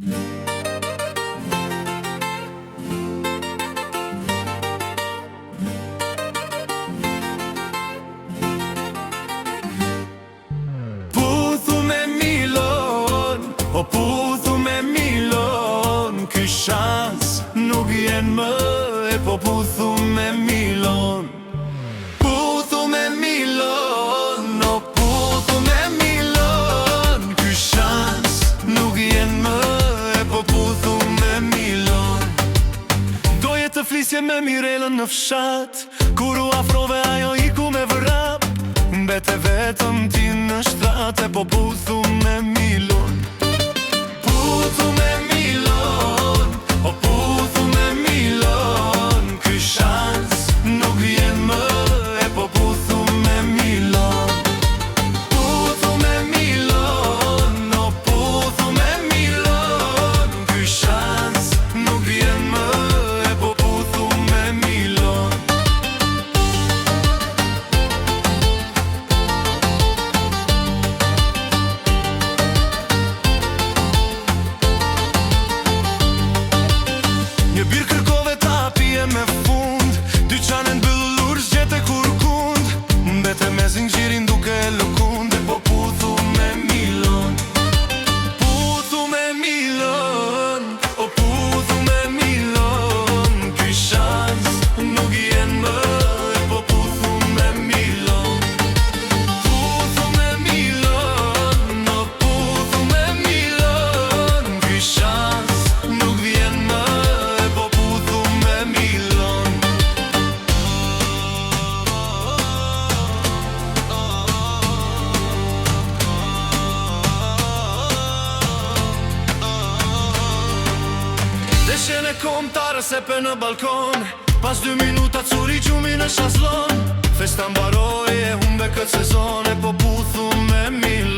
Puthu me Milon, o puthu me Milon, ky shans nuk jen më, e po puthu me Milon. Puthu me Milon, o puthu me Milon, ky shans nuk jen më, e po puthu me Milon. Doje të flisje me Mirelën në fshat, kur u afrove ajo iku me vrap. Mbete vetëm ti në shtrat, e po puthu me Milon. Puthu me Milon, o puthu me Milon, ky shans nuk vjen më, e po puthu me Milon. Puthu me Milon, o puthu me Milon, ky shans nuk vjen më, e po puthu me Milon. Një birë kërkove ta pije me fund, dyqanen bëllur zgjete kur kund. Mbete me zinxhirin duke lëkund, e po puthu me Milon. Puthu me Milon, o puthu me Milon, ky shans nuk jen më, e po puthu me Milon. Puthu me Milon, o puthu me Milon, ky shans nuk vjen më, e po puthu me Milon. Deshen e komtare sepe në balkon, pas 2 minuta curi gjumi në shazlon. Festa mbaroj e humbe këtë sezon, e po puthu me Milon.